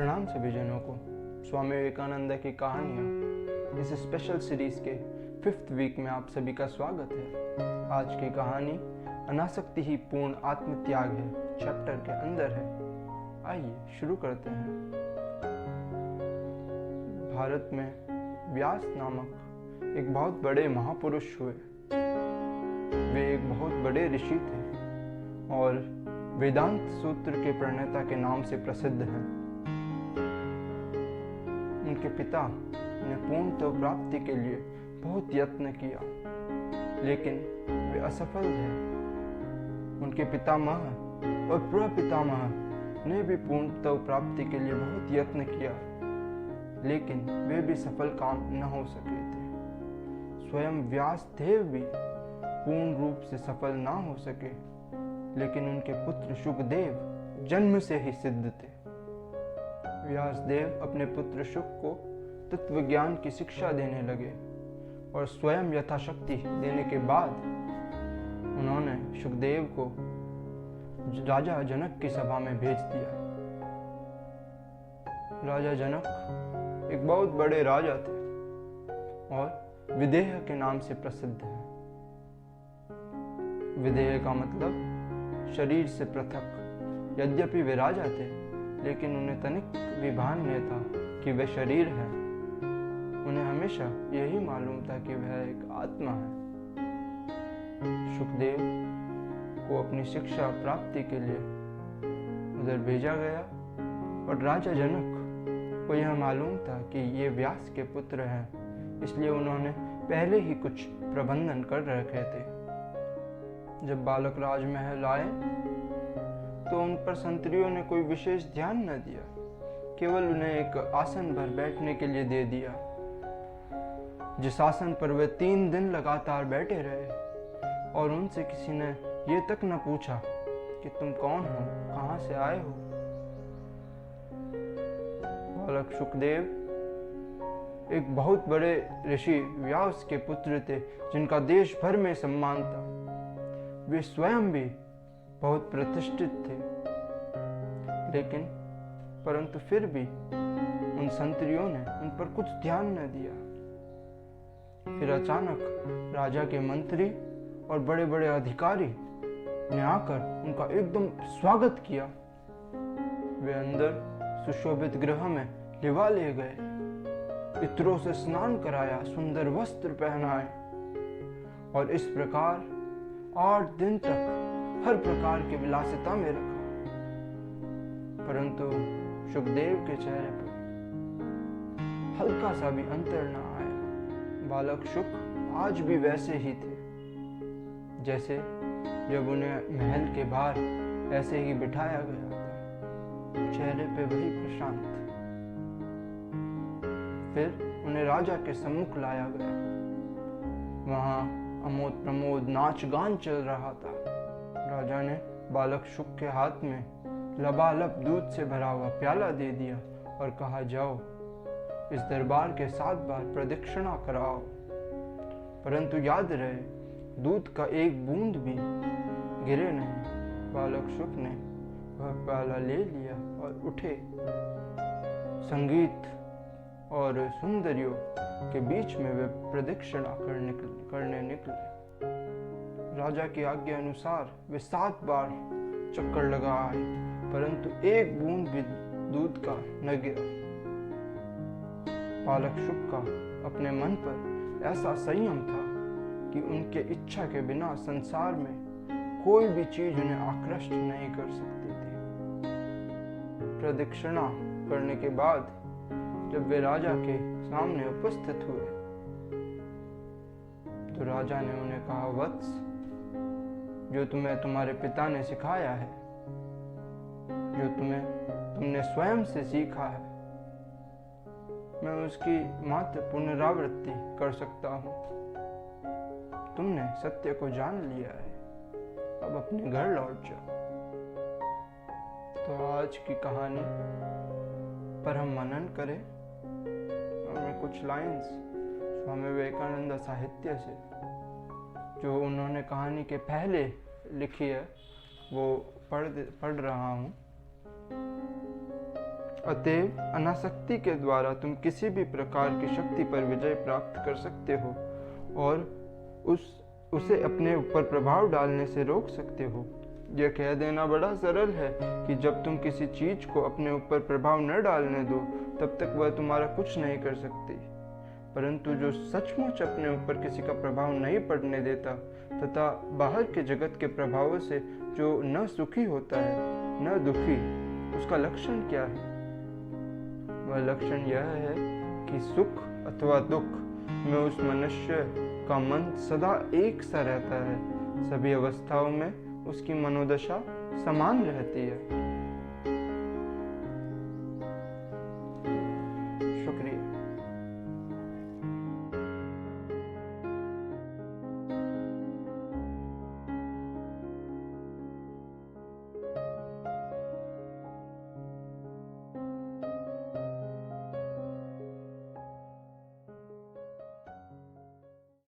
प्रणाम सभी जनों को। स्वामी विवेकानंद की कहानियाँ इस स्पेशल सीरीज के 5th वीक में आप सभी का स्वागत है। आज की कहानी अनासक्ति ही पूर्ण आत्मत्याग है चैप्टर के अंदर है। आइए शुरू करते हैं। भारत में व्यास नामक एक बहुत बड़े महापुरुष हुए। वे एक बहुत बड़े ऋषि थे और वेदांत सूत्र के प्रणेता के नाम से प्रसिद्ध हैं। उनके पिता ने पूर्णत्व प्राप्ति के लिए बहुत यत्न किया, लेकिन वे असफल थे। उनके पितामह और प्रपितामह ने भी पूर्णत्व प्राप्ति के लिए बहुत यत्न किया, लेकिन वे भी सफल काम न हो सके थे। स्वयं व्यास देव भी पूर्ण रूप से सफल न हो सके, लेकिन उनके पुत्र शुकदेव जन्म से ही सिद्ध थे। व्यासदेव अपने पुत्र शुक को तत्व ज्ञान की शिक्षा देने लगे और स्वयं यथाशक्ति देने के बाद उन्होंने शुकदेव को राजा जनक की सभा में भेज दिया। राजा जनक एक बहुत बड़े राजा थे और विदेह के नाम से प्रसिद्ध हैं। विदेह का मतलब शरीर से पृथक। यद्यपि वे राजा थे, लेकिन उन्हें तनिक भी भान नहीं था कि वे शरीर है। उन्हें हमेशा यही मालूम था कि वह एक आत्मा है। शुकदेव को अपनी शिक्षा प्राप्ति के लिए उधर भेजा गया और राजा जनक को यह मालूम था कि ये व्यास के पुत्र हैं, इसलिए उन्होंने पहले ही कुछ प्रबंधन कर रखे थे। जब बालक राजमहल आए तो उन पर संतरियों ने कोई विशेष ध्यान न दिया, केवल उन्हें एक आसन पर बैठने के लिए दे दिया। जिस आसन पर वे 3 दिन लगातार बैठे रहे और उनसे किसी ने ये तक न पूछा कि तुम कौन हो, कहाँ से आए हो। बालक शुकदेव एक बहुत बड़े ऋषि व्यास के पुत्र थे, जिनका देश भर में सम्मान था। वे स्वयं भी बहुत प्रतिष्ठित थे, लेकिन परंतु फिर भी उन संतरियों ने उन पर कुछ ध्यान न दिया। फिर अचानक राजा के मंत्री और बड़े बड़े अधिकारी ने आकर उनका एकदम स्वागत किया। वे अंदर सुशोभित गृह में लिवा ले गए, इत्रों से स्नान कराया, सुंदर वस्त्र पहनाए और इस प्रकार 8 दिन तक हर प्रकार की विलासिता में रखा। परंतु शुकदेव के चेहरे पर हल्का सा भी अंतर न आया। बालक शुक आज भी वैसे ही थे, जैसे जब उन्हें महल के बाहर ऐसे ही बिठाया गया था। चेहरे पे वही प्रशांत। फिर उन्हें राजा के सम्मुख लाया गया। वहां अमोद प्रमोद नाच गान चल रहा था। राजा ने बालक शुक के हाथ में लबालब दूध से भरा हुआ प्याला दे दिया और कहा, जाओ इस दरबार के 7 बार प्रदक्षिणा कराओ, परंतु याद रहे दूध का एक बूंद भी गिरे नहीं। बालक शुक ने वह प्याला ले लिया और उठे। संगीत और सुंदरियों के बीच में वे प्रदक्षिणा करने निकले। राजा की आज्ञा अनुसार वे 7 बार चक्कर लगा आए, परंतु एक बूंद भी दूध का न गिरा। बालक शुक का अपने मन पर ऐसा संयम था कि उनके इच्छा के बिना संसार में कोई भी चीज उन्हें आकृष्ट नहीं कर सकती थी। प्रदक्षिणा करने के बाद जब वे राजा के सामने उपस्थित हुए तो राजा ने उन्हें कहा, वत्स, जो तुम्हें तुम्हारे पिता ने सिखाया है, जो तुमने स्वयं से सीखा है, मैं उसकी मात्र पुनरावृत्ति कर सकता हूँ। तुमने सत्य को जान लिया है, अब अपने घर लौट जाओ। तो आज की कहानी पर हम मनन करें और मैं कुछ लाइंस स्वामी विवेकानंद साहित्य से जो उन्होंने कहानी के पहले लिखी है वो पढ़ रहा हूँ। अतएव अनासक्ति के द्वारा तुम किसी भी प्रकार की शक्ति पर विजय प्राप्त कर सकते हो और उसे अपने ऊपर प्रभाव डालने से रोक सकते हो। यह कह देना बड़ा सरल है कि जब तुम किसी चीज को अपने ऊपर प्रभाव न डालने दो तब तक वह तुम्हारा कुछ नहीं कर सकती, परंतु जो सचमुच अपने ऊपर किसी का प्रभाव नहीं पड़ने देता तथा बाहर के जगत के प्रभावों से जो न सुखी होता है न दुखी, उसका लक्षण क्या है? वह लक्षण यह है कि सुख अथवा दुख में उस मनुष्य का मन सदा एक सा रहता है। सभी अवस्थाओं में उसकी मनोदशा समान रहती है।